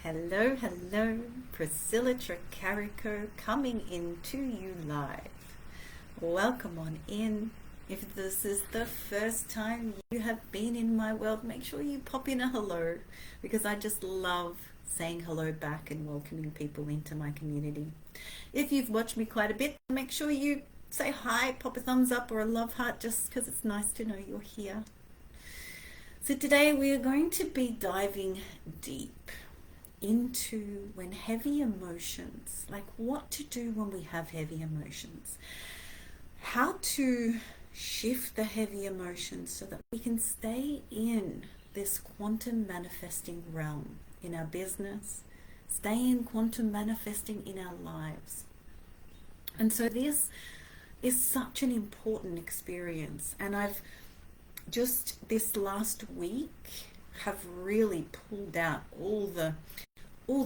Hello, hello, Priscilla Tricarico coming into you live. Welcome on in. If this is the first time you have been in my world, make sure you pop in a hello, because I just love saying hello back and welcoming people into my community. If you've watched me quite a bit, make sure you say hi, pop a thumbs up or a love heart, just because it's nice to know you're here. So today we are going to be diving deep into when heavy emotions, like what to do when we have heavy emotions, how to shift the heavy emotions so that we can stay in this quantum manifesting realm in our business, stay in quantum manifesting in our lives. And so this is such an important experience, and I've just this last week have really pulled out all the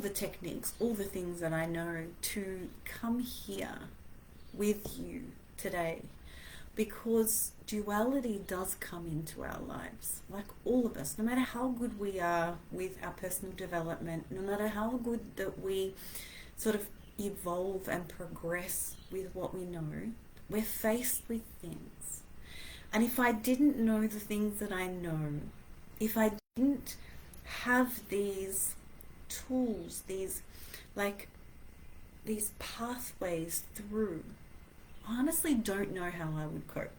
techniques, all the things that I know to come here with you today, because duality does come into our lives, like all of us. No matter how good we are with our personal development, no matter how good that we sort of evolve and progress with what we know, we're faced with things. And if I didn't know the things that I know, if I didn't have these tools, these pathways through, I honestly don't know how I would cope.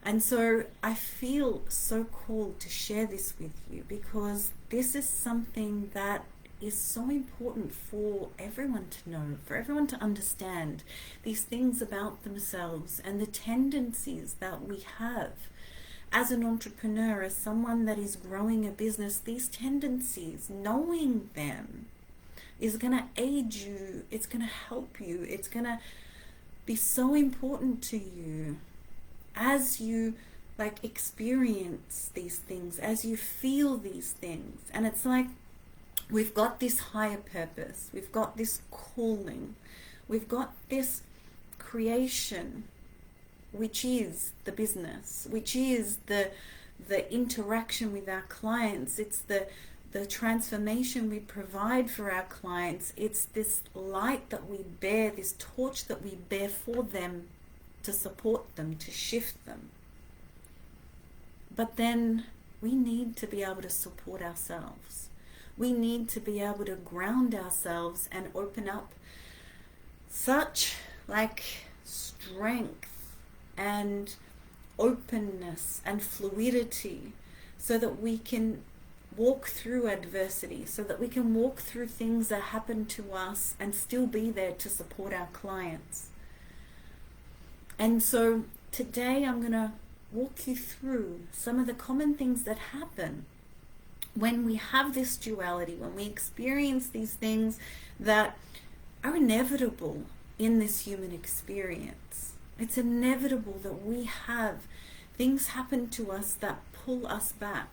And so I feel so called to share this with you, because this is something that is so important for everyone to know, for everyone to understand these things about themselves and the tendencies that we have as an entrepreneur, as someone that is growing a business. These tendencies, knowing them, is going to aid you, it's going to help you, it's going to be so important to you as you experience these things, as you feel these things. And it's like we've got this higher purpose, we've got this calling, we've got this creation, which is the business, which is the interaction with our clients. It's the transformation we provide for our clients. It's this light that we bear, this torch that we bear for them, to support them, to shift them. But then we need to be able to support ourselves. We need to be able to ground ourselves and open up such strength and openness and fluidity, so that we can walk through adversity, so that we can walk through things that happen to us and still be there to support our clients. And so today I'm going to walk you through some of the common things that happen when we have this duality, when we experience these things that are inevitable in this human experience. It's inevitable that we have things happen to us that pull us back.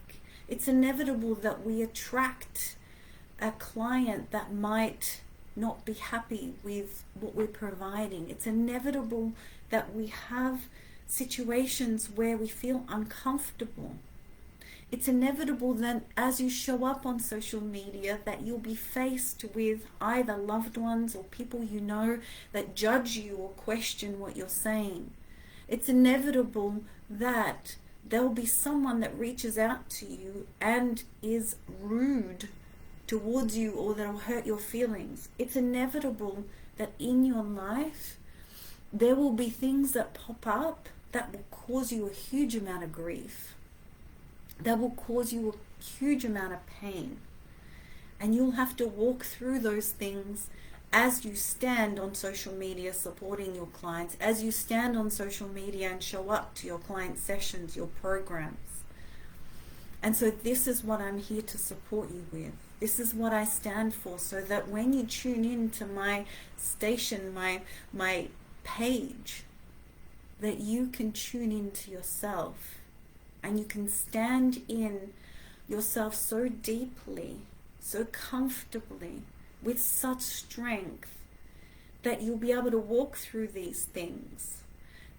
It's inevitable that we attract a client that might not be happy with what we're providing. It's inevitable that we have situations where we feel uncomfortable. It's inevitable that as you show up on social media, that you'll be faced with either loved ones or people you know that judge you or question what you're saying. It's inevitable that there'll be someone that reaches out to you and is rude towards you, or that'll hurt your feelings. It's inevitable that in your life there will be things that pop up that will cause you a huge amount of grief, that will cause you a huge amount of pain. And you'll have to walk through those things as you stand on social media supporting your clients, as you stand on social media and show up to your client sessions, your programs. And so this is what I'm here to support you with. This is what I stand for, so that when you tune in to my station, my page, that you can tune into yourself and you can stand in yourself so deeply, so comfortably, with such strength, that you'll be able to walk through these things.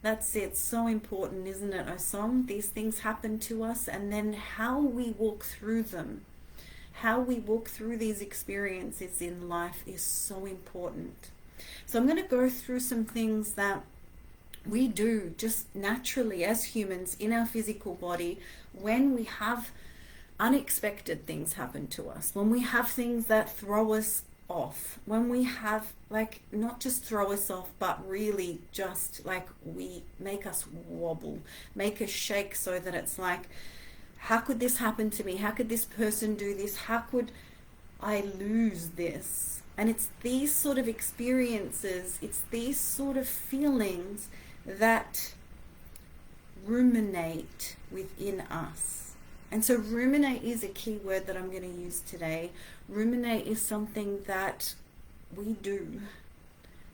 That's it. So important, isn't it, Osong? These things happen to us, and then how we walk through them, how we walk through these experiences in life is so important. So I'm going to go through some things that we do just naturally as humans in our physical body when we have unexpected things happen to us, when we have things that throw us off, when we have, like, not just throw us off, but really just like we make us wobble, make us shake, so that it's like, how could this happen to me? How could this person do this? How could I lose this? And it's these sort of experiences, it's these sort of feelings that ruminate within us. And so ruminate is a key word that I'm going to use today. Ruminate is something that we do.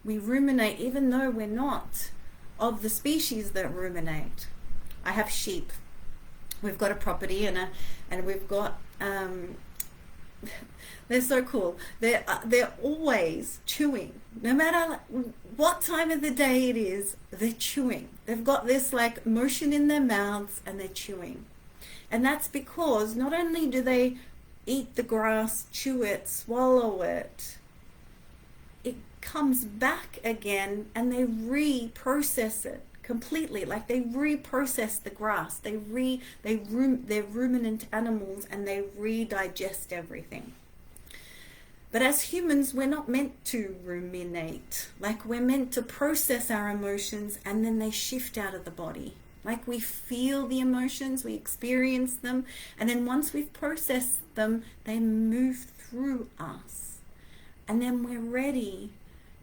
We ruminate even though we're not of the species that ruminate. I have sheep. We've got a property and we've got they're so cool. They're always chewing. No matter what time of the day it is, they're chewing. They've got this like motion in their mouths and they're chewing. And that's because not only do they eat the grass, chew it, swallow it, it comes back again and they reprocess it completely. Like they reprocess the grass. They're ruminant animals and they redigest everything. But as humans, we're not meant to ruminate. Like we're meant to process our emotions and then they shift out of the body. Like we feel the emotions, we experience them, and then once we've processed them, they move through us. And then we're ready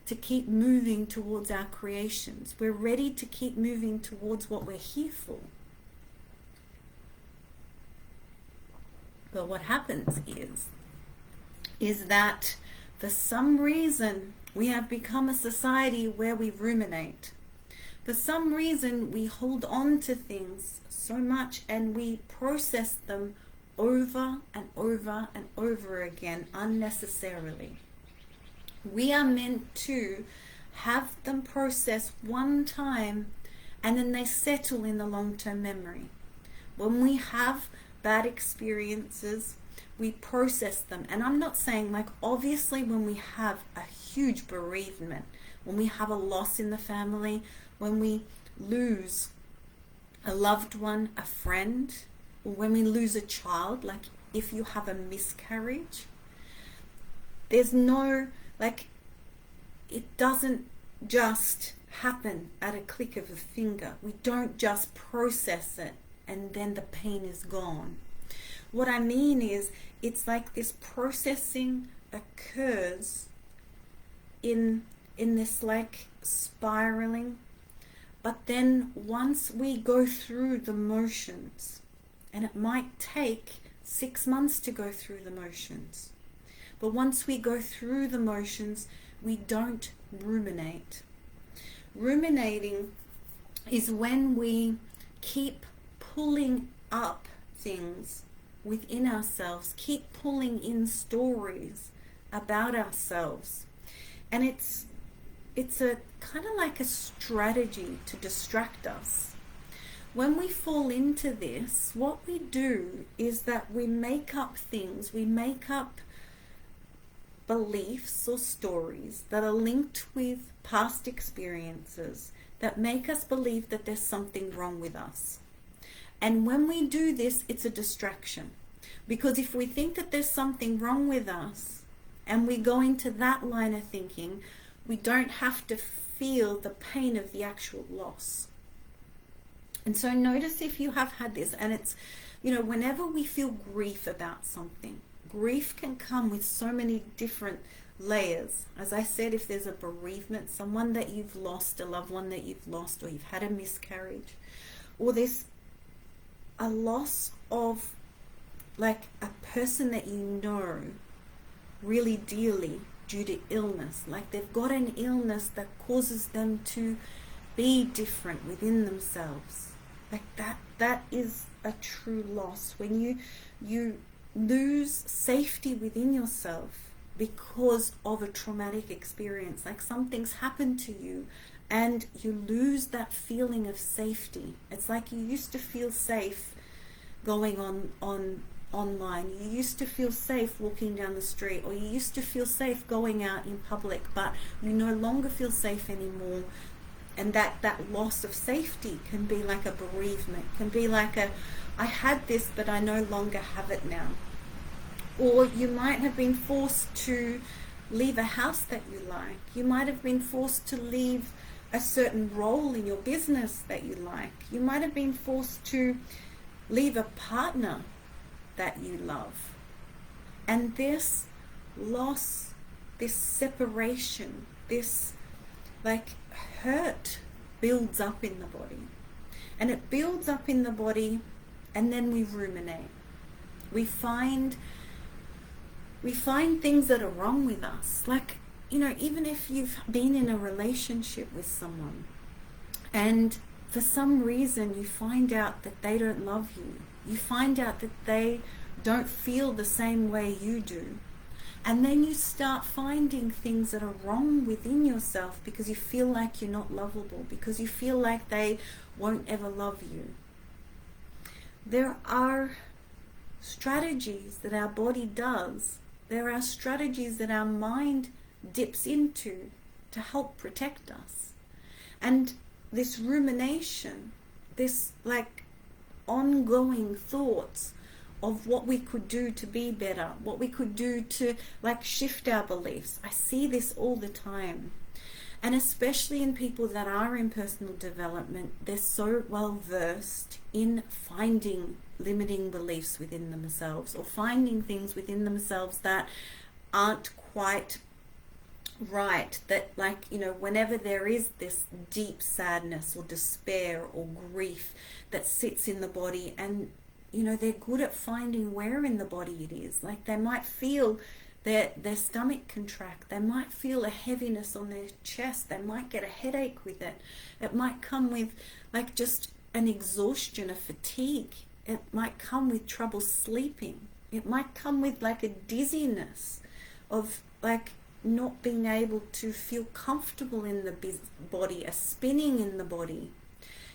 to keep moving towards our creations. We're ready to keep moving towards what we're here for. But what happens is that for some reason we have become a society where we ruminate. For some reason we hold on to things so much and we process them over and over and over again unnecessarily. We are meant to have them processed one time and then they settle in the long-term memory. When we have bad experiences, we process them. And I'm not saying, like, obviously when we have a huge bereavement, when we have a loss in the family, when we lose a loved one, a friend, or when we lose a child, like if you have a miscarriage, there's no, like, it doesn't just happen at a click of a finger. We don't just process it and then the pain is gone. What I mean is, it's like this processing occurs in this like spiraling, but then once we go through the motions, and it might take 6 months to go through the motions, but once we go through the motions, we don't ruminate. Ruminating is when we keep pulling up things within ourselves, keep pulling in stories about ourselves. And it's a kind of like a strategy to distract us. When we fall into this, what we do is that we make up things, we make up beliefs or stories that are linked with past experiences that make us believe that there's something wrong with us. And when we do this, it's a distraction. Because if we think that there's something wrong with us and we go into that line of thinking, we don't have to feel the pain of the actual loss. And so notice if you have had this, and it's, whenever we feel grief about something, grief can come with so many different layers. As I said, if there's a bereavement, someone that you've lost, a loved one that you've lost, or you've had a miscarriage, or there's a loss of like a person that you know really dearly due to illness, like they've got an illness that causes them to be different within themselves. Like that is a true loss. When you lose safety within yourself because of a traumatic experience, like something's happened to you and you lose that feeling of safety. It's like you used to feel safe going on online. You used to feel safe walking down the street, or you used to feel safe going out in public, but you no longer feel safe anymore. And that loss of safety can be like a bereavement, can be like I had this, but I no longer have it now. Or you might have been forced to leave a house that you like. You might have been forced to leave a certain role in your business that you like. You might have been forced to leave a partner that you love. And this loss, this separation, this like hurt builds up in the body. And it builds up in the body, and then we ruminate. We find things that are wrong with us. Like, you know, even if you've been in a relationship with someone and for some reason you find out that they don't love you, you find out that they don't feel the same way you do, and then you start finding things that are wrong within yourself because you feel like you're not lovable, because you feel like they won't ever love you. There are strategies that our body does. There are strategies that our mind dips into to help protect us. And this rumination, this like ongoing thoughts of what we could do to be better, what we could do to like shift our beliefs. I see this all the time. And especially in people that are in personal development, they're so well versed in finding limiting beliefs within themselves, or finding things within themselves that aren't quite right. That, like, you know, whenever there is this deep sadness or despair or grief that sits in the body, and you know, they're good at finding where in the body it is. Like, they might feel their stomach contract, they might feel a heaviness on their chest, they might get a headache with it. It might come with like just an exhaustion, a fatigue. It might come with trouble sleeping. It might come with like a dizziness of like not being able to feel comfortable in the body, a spinning in the body.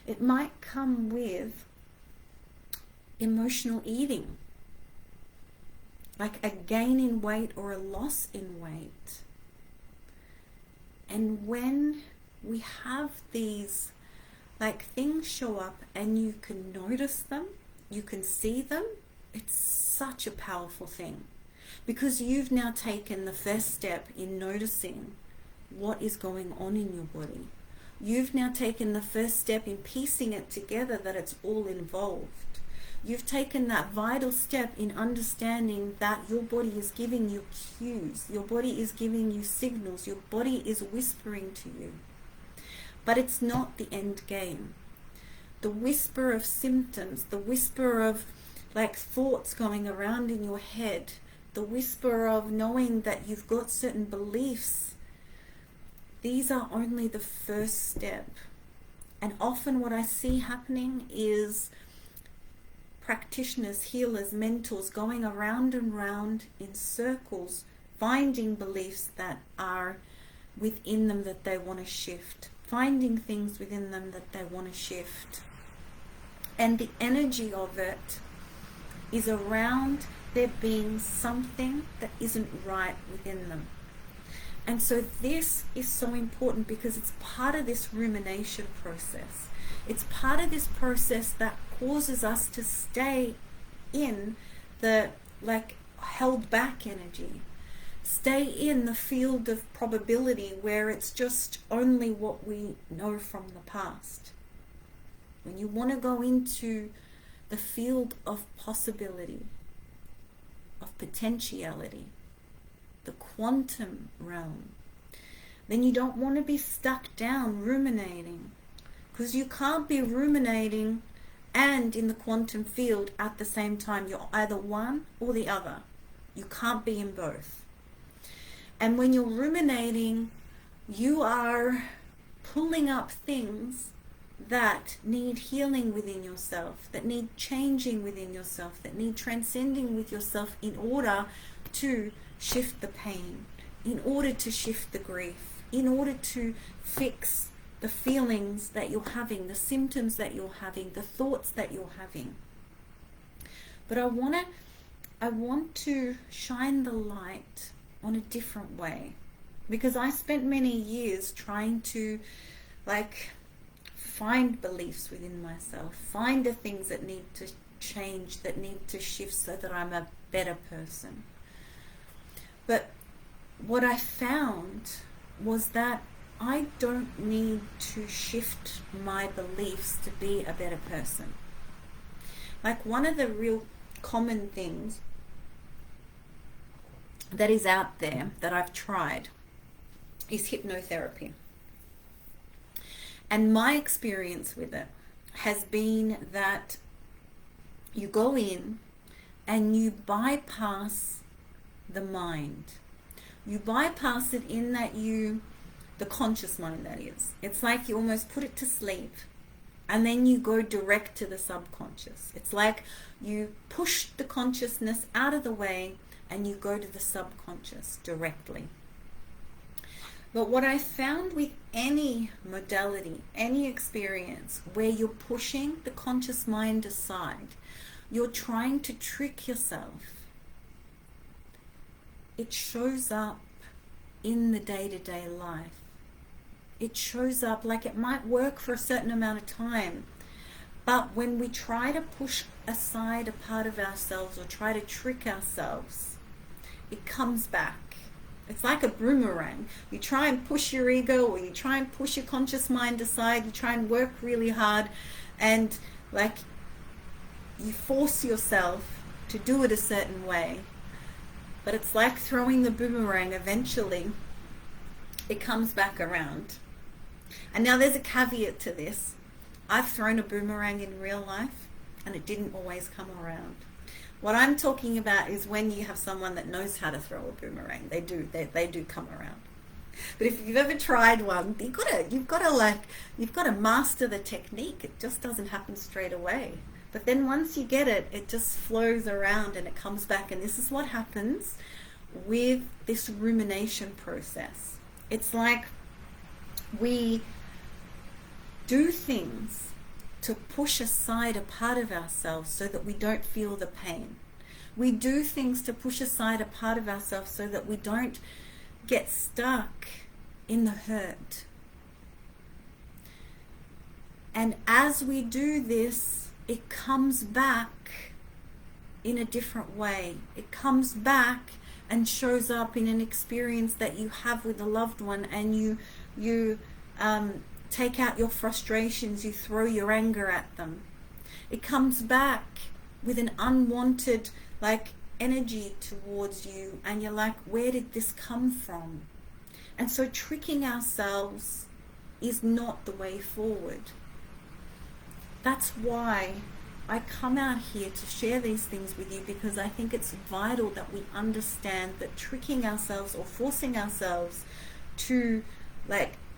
It might come with emotional eating, like a gain in weight or a loss in weight. And when we have these like things show up and you can notice them, you can see them, it's such a powerful thing, because you've now taken the first step in noticing what is going on in your body. You've now taken the first step in piecing it together, that it's all involved. You've taken that vital step in understanding that your body is giving you cues, your body is giving you signals, your body is whispering to you. But it's not the end game. The whisper of symptoms, the whisper of like thoughts going around in your head, the whisper of knowing that you've got certain beliefs, these are only the first step. And often what I see happening is practitioners, healers, mentors going around and round in circles, finding beliefs that are within them that they want to shift, finding things within them that they want to shift. And the energy of it is around there being something that isn't right within them. And so this is so important, because it's part of this rumination process. It's part of this process that causes us to stay in the like held back energy, stay in the field of probability where it's just only what we know from the past. When you want to go into the field of possibility, of potentiality, the quantum realm, then you don't want to be stuck down ruminating, because you can't be ruminating and in the quantum field at the same time. You're either one or the other. You can't be in both. And when you're ruminating, you are pulling up things that need healing within yourself, that need changing within yourself, that need transcending with yourself in order to shift the pain, in order to shift the grief, in order to fix the feelings that you're having, the symptoms that you're having, the thoughts that you're having. But I want to I want to shine the light on a different way, because I spent many years trying to find beliefs within myself, find the things that need to change, that need to shift so that I'm a better person. But what I found was that I don't need to shift my beliefs to be a better person. One of the real common things that is out there that I've tried is hypnotherapy. And my experience with it has been that you go in and you bypass the mind. You bypass it in that the conscious mind, that is. It's like you almost put it to sleep and then you go direct to the subconscious. It's like you push the consciousness out of the way and you go to the subconscious directly. But what I found with any modality, any experience where you're pushing the conscious mind aside, you're trying to trick yourself, it shows up in the day-to-day life. It shows up it might work for a certain amount of time, but when we try to push aside a part of ourselves or try to trick ourselves, it comes back. It's like a boomerang. You try and push your ego, or you try and push your conscious mind aside, you try and work really hard, and you force yourself to do it a certain way. But it's like throwing the boomerang. Eventually, it comes back around. And now there's a caveat to this. I've thrown a boomerang in real life, and it didn't always come around. What I'm talking about is when you have someone that knows how to throw a boomerang. They do come around. But if you've ever tried one, you've got to master the technique. It just doesn't happen straight away. But then once you get it, it just flows around and it comes back. And this is what happens with this rumination process. It's like we do things to push aside a part of ourselves so that we don't feel the pain. We do things to push aside a part of ourselves so that we don't get stuck in the hurt. And as we do this, it comes back in a different way. It comes back and shows up in an experience that you have with a loved one, and you take out your frustrations, you throw your anger at them. It comes back with an unwanted energy towards you, and you're like, where did this come from? And so tricking ourselves is not the way forward. That's why I come out here to share these things with you, because I think it's vital that we understand that tricking ourselves or forcing ourselves to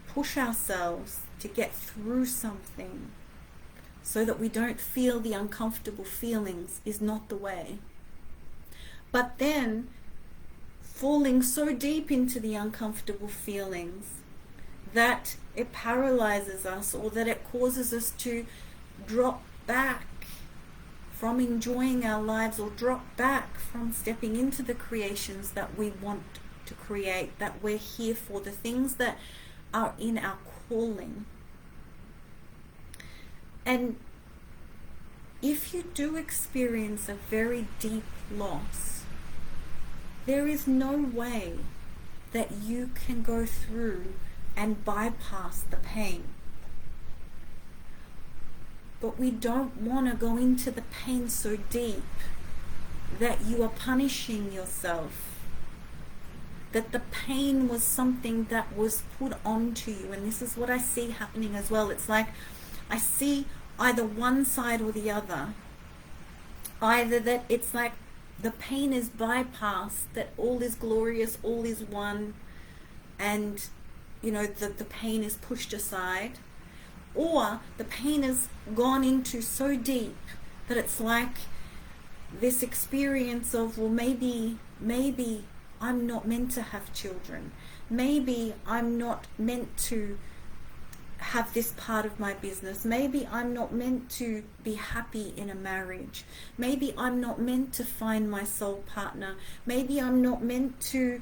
push ourselves to get through something so that we don't feel the uncomfortable feelings is not the way. But then falling so deep into the uncomfortable feelings that it paralyzes us, or that it causes us to drop back from enjoying our lives, or drop back from stepping into the creations that we want to create, that we're here for, the things that are in our calling. And if you do experience a very deep loss, there is no way that you can go through and bypass the pain. But we don't want to go into the pain so deep that you are punishing yourself, that the pain was something that was put onto you. And this is what I see happening as well. It's like I see either one side or the other. Either that it's like the pain is bypassed, that all is glorious, all is one, and the pain is pushed aside, or the pain has gone into so deep that it's like this experience of, well, maybe I'm not meant to have children. Maybe I'm not meant to have this part of my business. Maybe I'm not meant to be happy in a marriage. Maybe I'm not meant to find my soul partner. Maybe I'm not meant to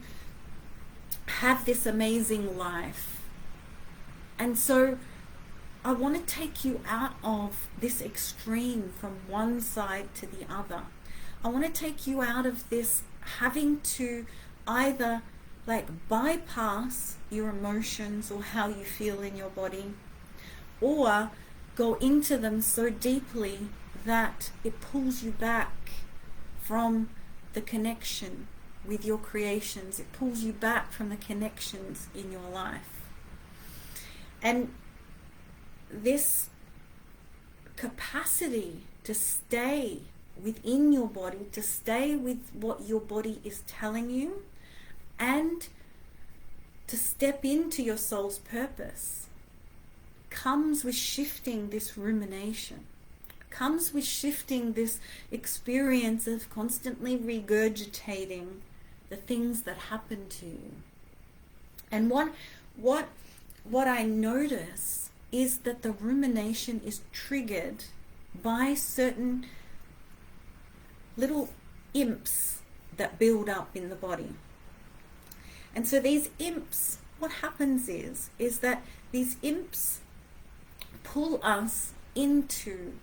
have this amazing life. And so I want to take you out of this extreme from one side to the other. I want to take you out of this having to either like bypass your emotions or how you feel in your body, or go into them so deeply that it pulls you back from the connection with your creations. It pulls you back from the connections in your life. And this capacity to stay within your body, to stay with what your body is telling you, and to step into your soul's purpose, comes with shifting this rumination, comes with shifting this experience of constantly regurgitating the things that happen to you. And what I notice is that the rumination is triggered by certain little imps that build up in the body. And so these imps, what happens is that these imps pull us into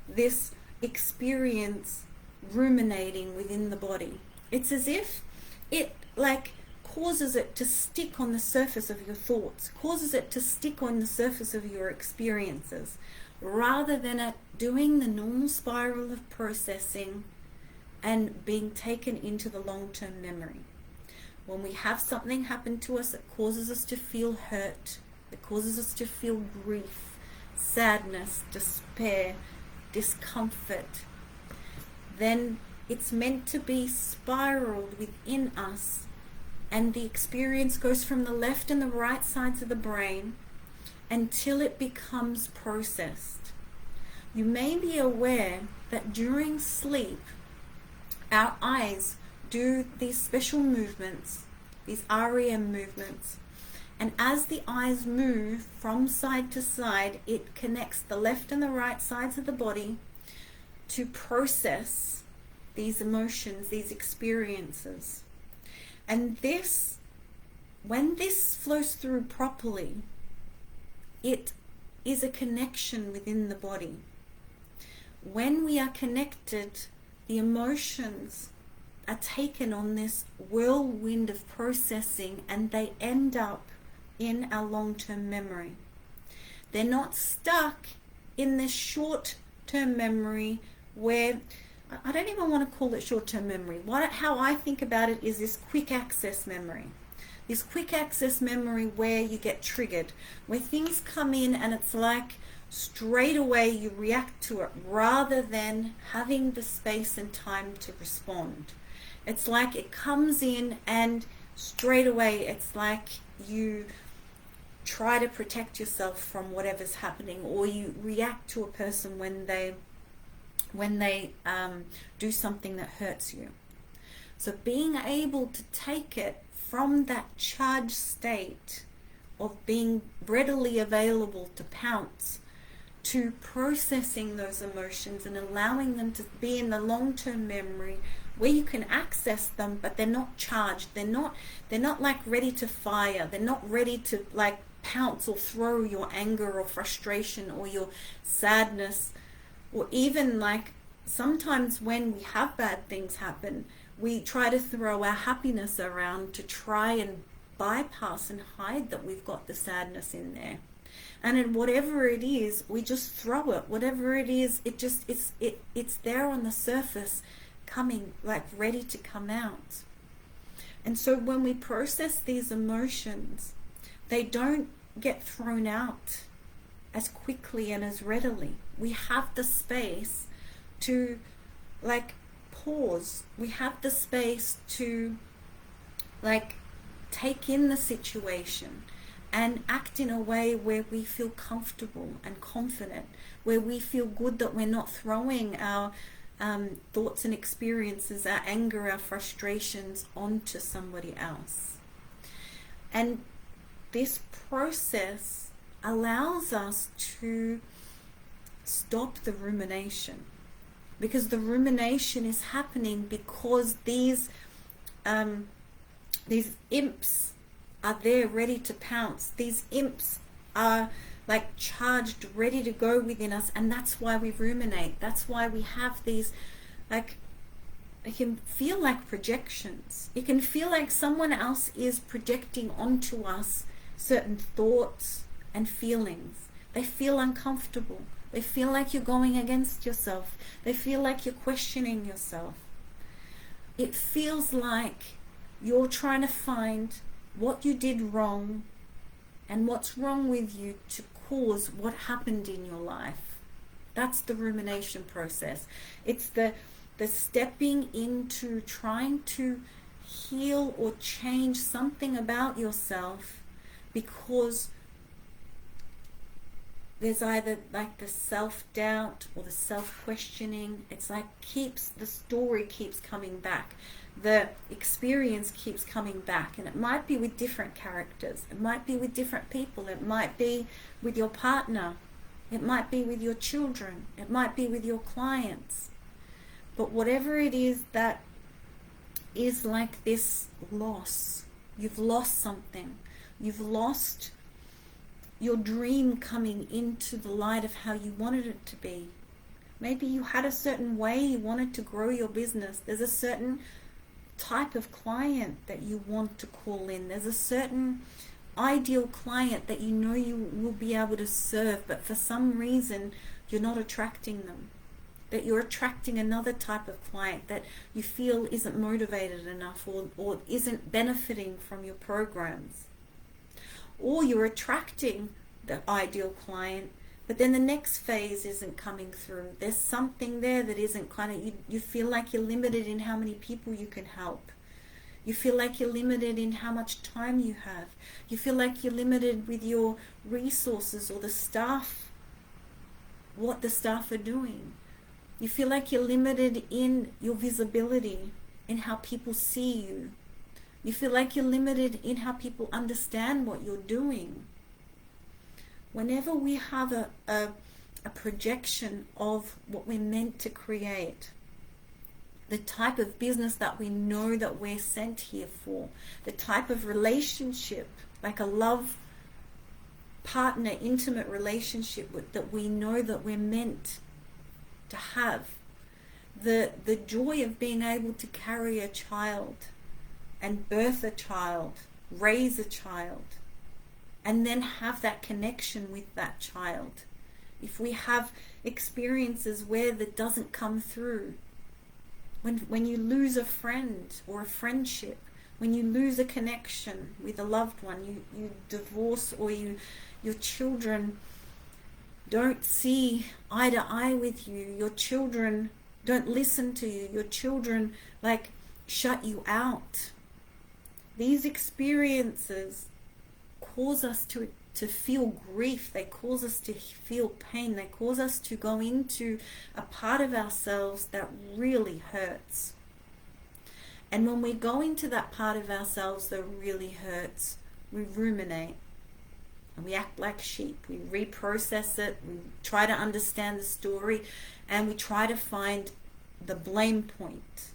this experience ruminating within the body. It's as if it like causes it to stick on the surface of your thoughts, causes it to stick on the surface of your experiences, rather than it doing the normal spiral of processing and being taken into the long-term memory. When we have something happen to us that causes us to feel hurt, that causes us to feel grief, sadness, despair, discomfort, then it's meant to be spiraled within us, and the experience goes from the left and the right sides of the brain until it becomes processed. You may be aware that during sleep, our eyes do these special movements, these REM movements, and as the eyes move from side to side, it connects the left and the right sides of the body to process these emotions, these experiences. And this, when this flows through properly, it is a connection within the body. When we are connected, the emotions are taken on this whirlwind of processing, and they end up in our long-term memory. They're not stuck in this short-term memory where, I don't even want to call it short-term memory. How I think about it is this quick access memory. This quick access memory where you get triggered, where things come in and it's like straight away you react to it rather than having the space and time to respond. It's like it comes in and straight away it's like you try to protect yourself from whatever's happening, or you react to a person when they do something that hurts you. So being able to take it from that charged state of being readily available to pounce to processing those emotions and allowing them to be in the long-term memory where you can access them, but they're not charged. They're not like ready to fire. They're not ready to like pounce or throw your anger or frustration or your sadness, or even like sometimes when we have bad things happen, we try to throw our happiness around to try and bypass and hide that we've got the sadness in there. And in whatever it is, we just throw it. Whatever it is, it's there on the surface, coming like ready to come out. And so when we process these emotions, they don't get thrown out as quickly and as readily. We have the space to like pause. We have the space to like take in the situation and act in a way where we feel comfortable and confident, where we feel good that we're not throwing our thoughts and experiences, our anger, our frustrations onto somebody else. And this process allows us to stop the rumination, because the rumination is happening because these imps are there ready to pounce. These imps are like charged, ready to go within us, and that's why we ruminate. That's why we have these, like, it can feel like projections. It can feel like someone else is projecting onto us certain thoughts and feelings. They feel uncomfortable. They feel like you're going against yourself. They feel like you're questioning yourself. It feels like you're trying to find what you did wrong and what's wrong with you to cause what happened in your life. That's the rumination process. It's the stepping into trying to heal or change something about yourself, because there's either like the self-doubt or the self-questioning. It's like the story keeps coming back. The experience keeps coming back, and it might be with different characters. It might be with different people. It might be with your partner. It might be with your children. It might be with your clients. But whatever it is that is like this loss, you've lost something. You've lost your dream coming into the light of how you wanted it to be. Maybe you had a certain way you wanted to grow your business. There's a certain type of client that you want to call in. There's a certain ideal client that you know you will be able to serve, but for some reason you're not attracting them. That you're attracting another type of client that you feel isn't motivated enough or isn't benefiting from your programs. Or you're attracting the ideal client, but then the next phase isn't coming through. There's something there that isn't you feel like you're limited in how many people you can help. You feel like you're limited in how much time you have. You feel like you're limited with your resources or the staff, what the staff are doing. You feel like you're limited in your visibility, in how people see you. You feel like you're limited in how people understand what you're doing. Whenever we have a projection of what we're meant to create, the type of business that we know that we're sent here for, the type of relationship, like a love partner, intimate relationship that we know that we're meant to have, the joy of being able to carry a child and birth a child, raise a child, and then have that connection with that child. If we have experiences where that doesn't come through, when you lose a friend or a friendship, when you lose a connection with a loved one, you divorce, or your children don't see eye to eye with you, your children don't listen to you, your children like shut you out. These experiences cause us to feel grief. They cause us to feel pain. They cause us to go into a part of ourselves that really hurts. And when we go into that part of ourselves that really hurts, we ruminate. And we act like sheep. We reprocess it. We try to understand the story. And we try to find the blame point.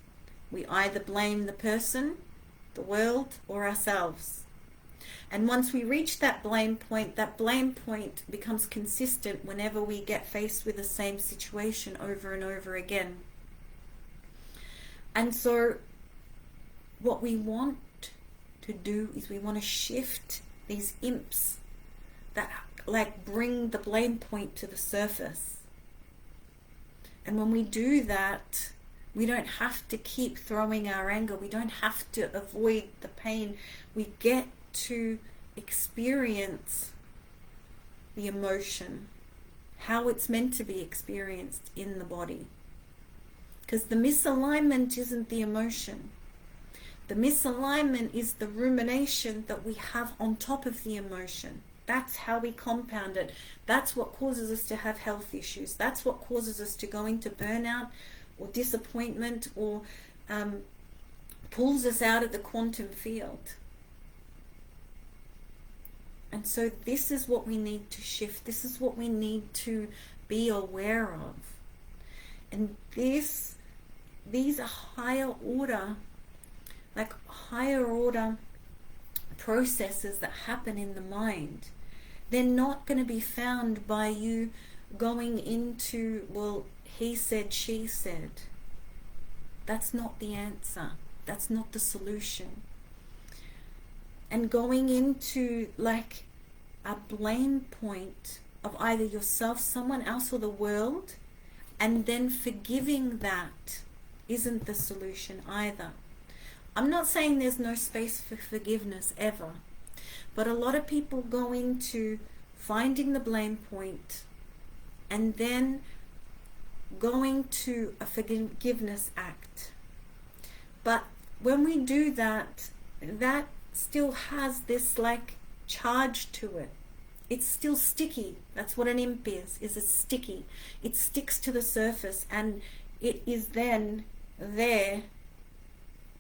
We either blame the person, the world, or ourselves. And once we reach that blame point becomes consistent whenever we get faced with the same situation over and over again. And so what we want to do is we want to shift these imps that like bring the blame point to the surface. And when we do that, we don't have to keep throwing our anger. We don't have to avoid the pain. We get to experience the emotion, how it's meant to be experienced in the body. Because the misalignment isn't the emotion. The misalignment is the rumination that we have on top of the emotion. That's how we compound it. That's what causes us to have health issues. That's what causes us to go into burnout or disappointment, or pulls us out of the quantum field. And so this is what we need to shift. This is what we need to be aware of. And these are higher order processes that happen in the mind. They're not going to be found by you going into, well, he said, she said. That's not the answer. That's not the solution. And going into like a blame point of either yourself, someone else, or the world, and then forgiving that isn't the solution either. I'm not saying there's no space for forgiveness ever, but a lot of people go into finding the blame point and then going to a forgiveness act. But when we do that, that still has this like charge to it. It's still sticky. That's what an imp is it's sticky. It sticks to the surface, and it is then there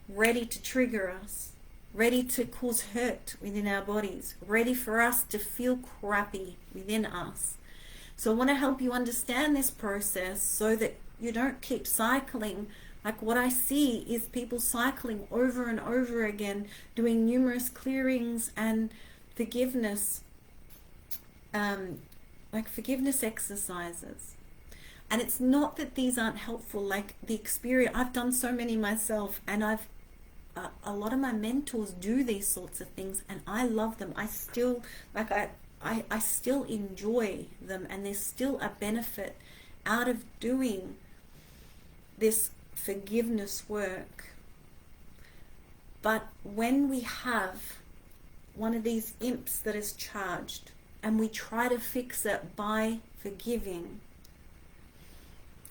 ready to trigger us, ready to cause hurt within our bodies, ready for us to feel crappy within us. So I want to help you understand this process so that you don't keep cycling. Like what I see is people cycling over and over again, doing numerous clearings and forgiveness, like forgiveness exercises. And it's not that these aren't helpful. Like the experience, I've done so many myself, and a lot of my mentors do these sorts of things, and I love them. I still I still enjoy them, and there's still a benefit out of doing this forgiveness work. But when we have one of these imps that is charged and we try to fix it by forgiving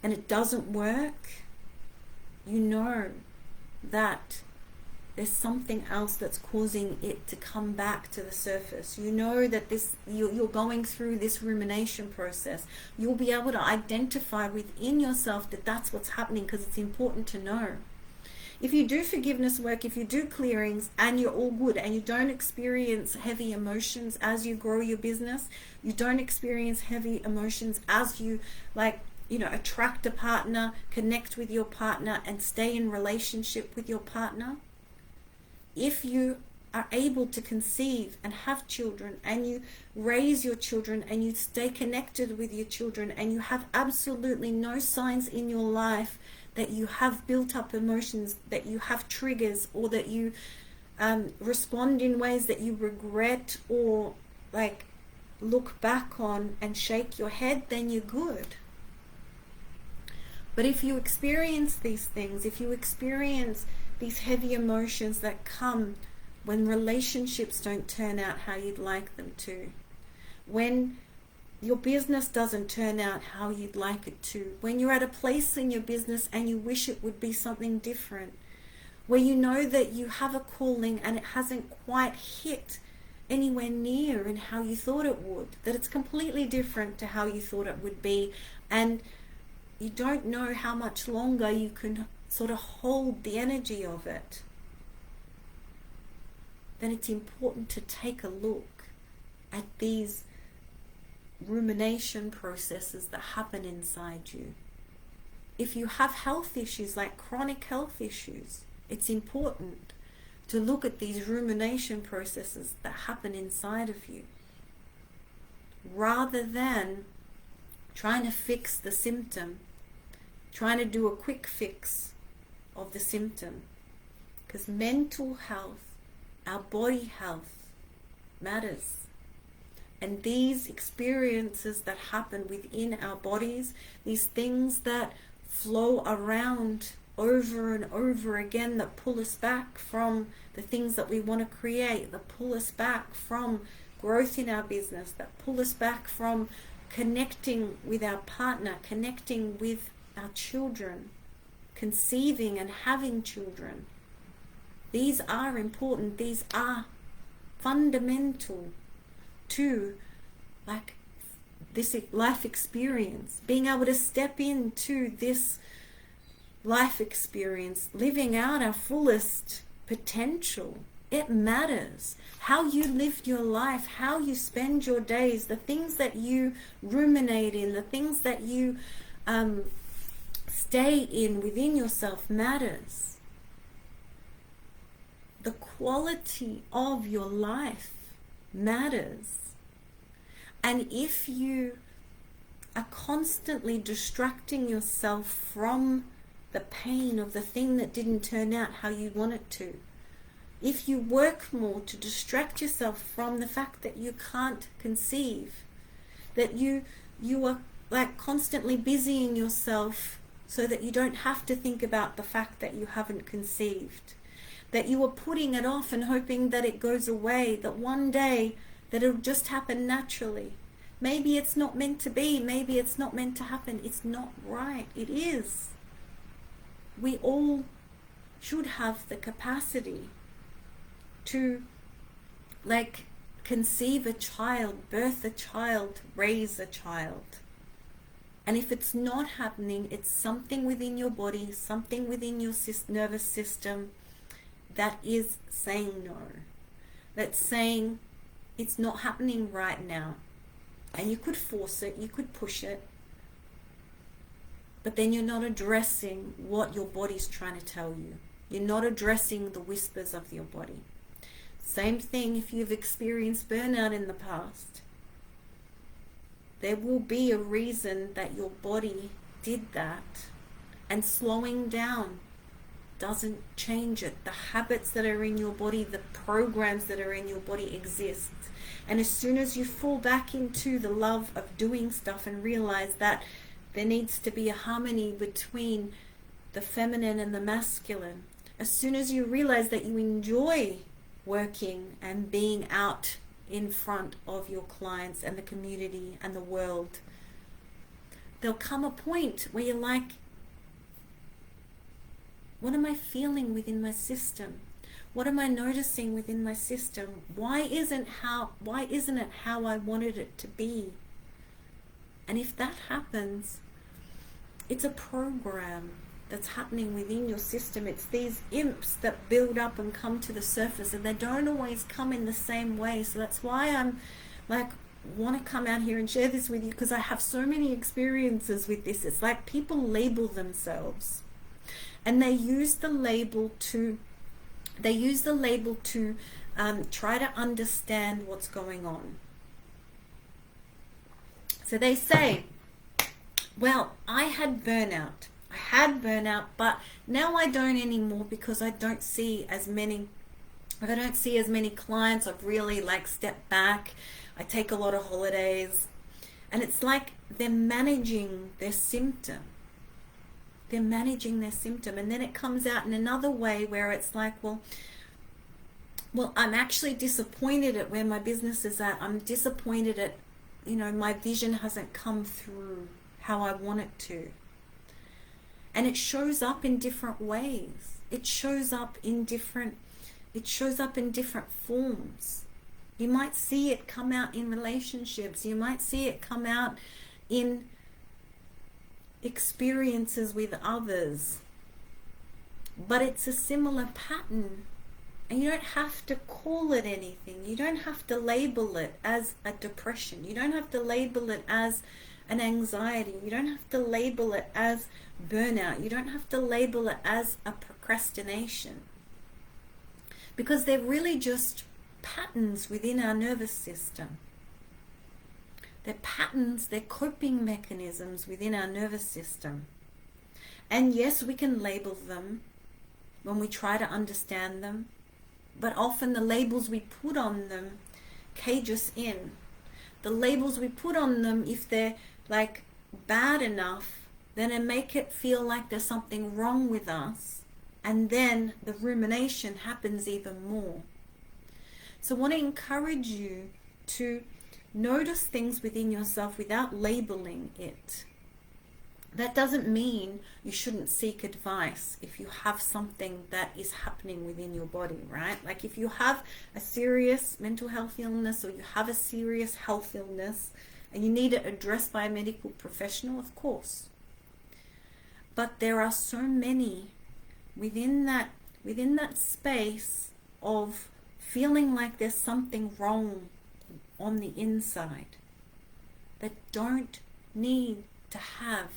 and it doesn't work, you know that there's something else that's causing it to come back to the surface. You know that you're going through this rumination process. You'll be able to identify within yourself that that's what's happening, because it's important to know. If you do forgiveness work, if you do clearings and you're all good and you don't experience heavy emotions as you grow your business, you don't experience heavy emotions as you attract a partner, connect with your partner, and stay in relationship with your partner, if you are able to conceive and have children, and you raise your children, and you stay connected with your children, and you have absolutely no signs in your life that you have built up emotions, that you have triggers, or that you respond in ways that you regret or like look back on and shake your head, then you're good. But if you experience these things, if you experience these heavy emotions that come when relationships don't turn out how you'd like them to, when your business doesn't turn out how you'd like it to, when you're at a place in your business and you wish it would be something different, where you know that you have a calling and it hasn't quite hit anywhere near in how you thought it would, that it's completely different to how you thought it would be, and you don't know how much longer you can sort of hold the energy of it, then it's important to take a look at these rumination processes that happen inside you. If you have health issues, like chronic health issues, it's important to look at these rumination processes that happen inside of you, rather than trying to fix the symptom, trying to do a quick fix of the symptom. Because mental health, our body health matters. And these experiences that happen within our bodies, these things that flow around over and over again, that pull us back from the things that we want to create, that pull us back from growth in our business, that pull us back from connecting with our partner, connecting with our children, conceiving and having children. These are important. These are fundamental to like this life experience. Being able to step into this life experience, living out our fullest potential. It matters. How you live your life, how you spend your days, the things that you ruminate in, the things that you stay in within yourself matters. The quality of your life matters. And if you are constantly distracting yourself from the pain of the thing that didn't turn out how you want it to, if you work more to distract yourself from the fact that you can't conceive, that you are like constantly busying yourself so that you don't have to think about the fact that you haven't conceived, that you are putting it off and hoping that it goes away, that one day that it'll just happen naturally. Maybe it's not meant to be, maybe it's not meant to happen. It's not right. It is. We all should have the capacity to like conceive a child, birth a child, raise a child. And if it's not happening, it's something within your body, something within your nervous system that is saying no. That's saying it's not happening right now. And you could force it, you could push it, but then you're not addressing what your body's trying to tell you. You're not addressing the whispers of your body. Same thing if you've experienced burnout in the past. There will be a reason that your body did that, and slowing down doesn't change it. The habits that are in your body, the programs that are in your body exist. And as soon as you fall back into the love of doing stuff and realize that there needs to be a harmony between the feminine and the masculine, as soon as you realize that you enjoy working and being out in front of your clients and the community and the world, there'll come a point where you're like, what am I feeling within my system? What am I noticing within my system? Why isn't it how I wanted it to be? And if that happens, it's a program that's happening within your system. It's these imps that build up and come to the surface, and they don't always come in the same way. So that's why I'm like, want to come out here and share this with you, because I have so many experiences with this. It's like people label themselves, and they use the label to try to understand what's going on. So they say, well, I had burnout, but now I don't anymore because I don't see as many clients. I've really like stepped back. I take a lot of holidays. And it's like they're managing their symptom. And then it comes out in another way where it's like, well, I'm actually disappointed at where my business is at. I'm disappointed at, my vision hasn't come through how I want it to. And it shows up in different ways. It shows up in different forms. You might see it come out in relationships. You might see it come out in experiences with others. But it's a similar pattern. And you don't have to call it anything. You don't have to label it as a depression. You don't have to label it as an anxiety. You don't have to label it as burnout. You don't have to label it as a procrastination. Because they're really just patterns within our nervous system. They're patterns, they're coping mechanisms within our nervous system. And yes, we can label them when we try to understand them, but often the labels we put on them cage us in. The labels we put on them, if they're like bad enough, then it make it feel like there's something wrong with us, and then the rumination happens even more. So I want to encourage you to notice things within yourself without labeling it. That doesn't mean you shouldn't seek advice if you have something that is happening within your body, right? Like if you have a serious mental health illness, or you have a serious health illness and you need it addressed by a medical professional, of course. But there are so many within that space of feeling like there's something wrong on the inside, that don't need to have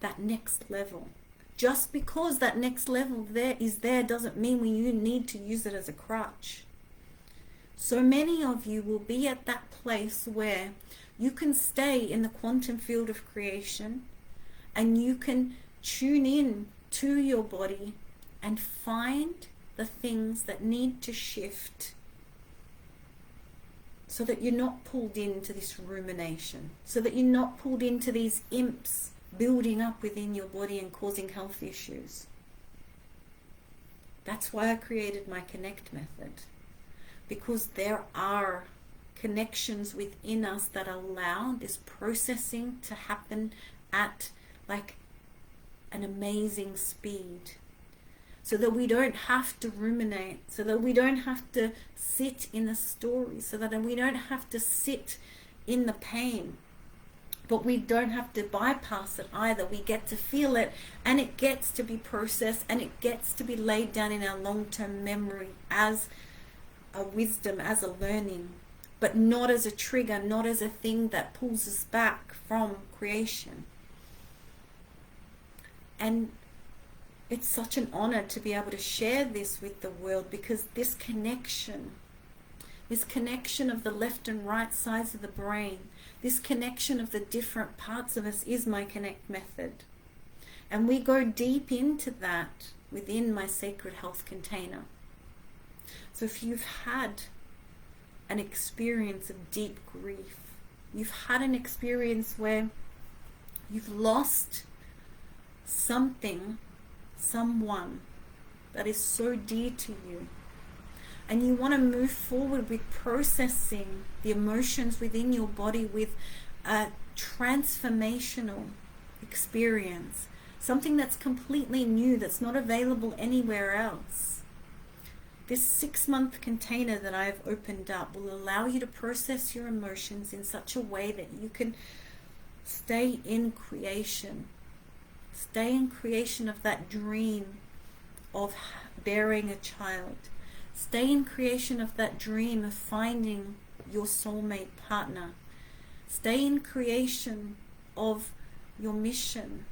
that next level. Just because that next level there doesn't mean you need to use it as a crutch. So many of you will be at that place where you can stay in the quantum field of creation and you can tune in to your body and find the things that need to shift so that you're not pulled into this rumination, so that you're not pulled into these imps building up within your body and causing health issues. That's why I created my Connect method, because there are connections within us that allow this processing to happen at like an amazing speed, so that we don't have to ruminate, so that we don't have to sit in the story, so that we don't have to sit in the pain. But we don't have to bypass it either. We get to feel it, and it gets to be processed, and it gets to be laid down in our long-term memory as a wisdom, as a learning, but not as a trigger, not as a thing that pulls us back from creation. And it's such an honor to be able to share this with the world, because this connection of the left and right sides of the brain, this connection of the different parts of us is my Connect method. And we go deep into that within my Sacred Health container. So if you've had an experience of deep grief, you've had an experience where you've lost something, someone that is so dear to you, and you want to move forward with processing the emotions within your body with a transformational experience, something that's completely new, that's not available anywhere else. This 6-month container that I've opened up will allow you to process your emotions in such a way that you can stay in creation. Stay in creation of that dream of bearing a child. Stay in creation of that dream of finding your soulmate partner. Stay in creation of your mission,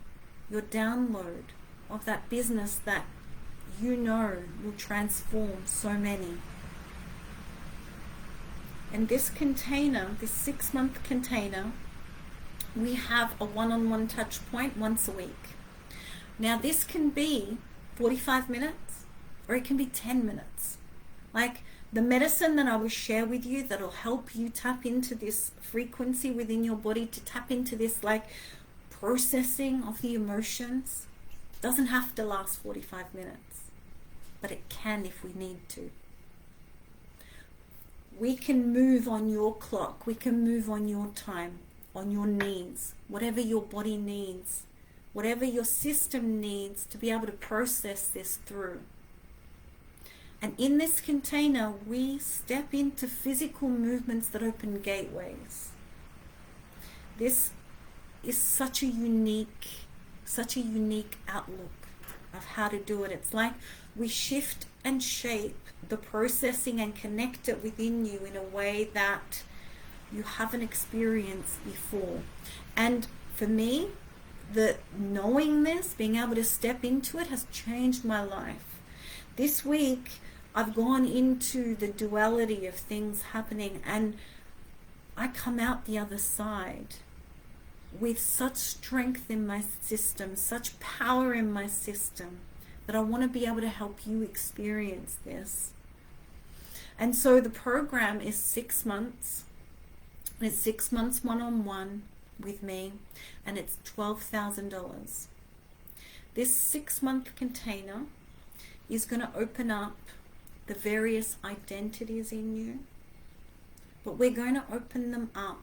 your download of that business that you know will transform so many. And this container, this 6-month container, we have a one-on-one touch point once a week. Now this can be 45 minutes or it can be 10 minutes. Like the medicine that I will share with you that'll help you tap into this frequency within your body, to tap into this like processing of the emotions, doesn't have to last 45 minutes, but it can if we need to. We can move on your clock, we can move on your time, on your needs, whatever your body needs, whatever your system needs to be able to process this through. And in this container, we step into physical movements that open gateways. This is such a unique outlook of how to do it. It's like we shift and shape the processing and connect it within you in a way that you haven't experienced before. And for me, the knowing this, being able to step into it, has changed my life. This week, I've gone into the duality of things happening, and I come out the other side with such strength in my system, such power in my system, that I want to be able to help you experience this. And so the program is 6 months. It's 6 months one-on-one with me, and it's $12,000. This 6-month container is going to open up the various identities in you, but we're going to open them up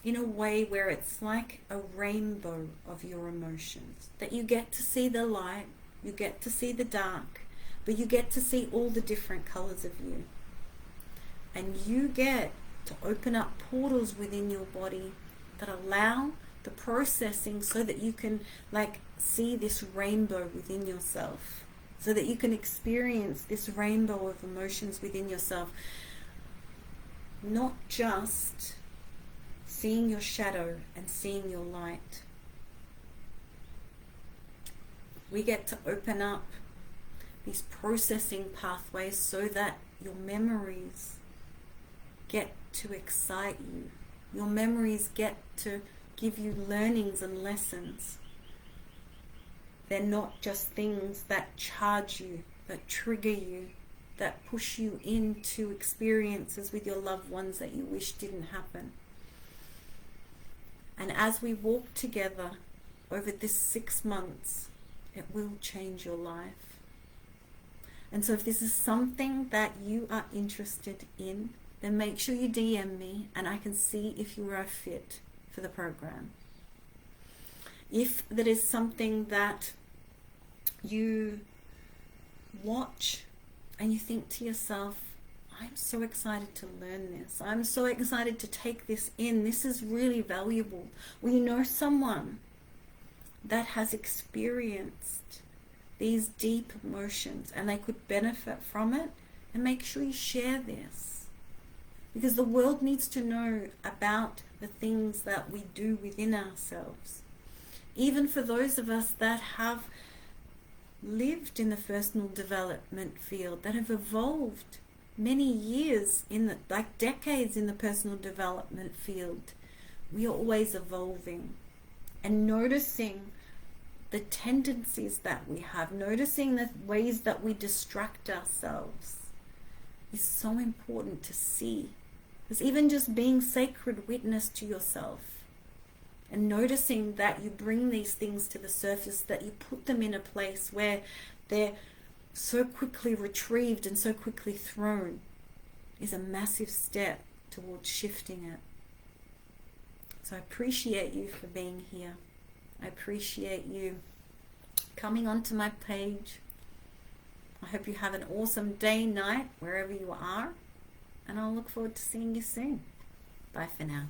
in a way where it's like a rainbow of your emotions, that you get to see the light, you get to see the dark, but you get to see all the different colors of you. And you get to open up portals within your body that allow the processing so that you can like see this rainbow within yourself, so that you can experience this rainbow of emotions within yourself. Not just seeing your shadow and seeing your light. We get to open up these processing pathways so that your memories get to excite you. Your memories get to give you learnings and lessons. They're not just things that charge you, that trigger you, that push you into experiences with your loved ones that you wish didn't happen. And as we walk together over this 6 months, it will change your life. And so if this is something that you are interested in, then make sure you DM me and I can see if you are a fit for the program. If that is something that you watch and you think to yourself, I'm so excited to learn this. I'm so excited to take this in. This is really valuable. Or you know someone that has experienced these deep emotions and they could benefit from it, and make sure you share this. Because the world needs to know about the things that we do within ourselves. Even for those of us that have lived in the personal development field, that have evolved many years in the, like decades in the personal development field, we are always evolving. And noticing the tendencies that we have, noticing the ways that we distract ourselves is so important to see. Because even just being sacred witness to yourself and noticing that you bring these things to the surface, that you put them in a place where they're so quickly retrieved and so quickly thrown, is a massive step towards shifting it. So I appreciate you for being here. I appreciate you coming onto my page. I hope you have an awesome day, night, wherever you are. And I'll look forward to seeing you soon. Bye for now.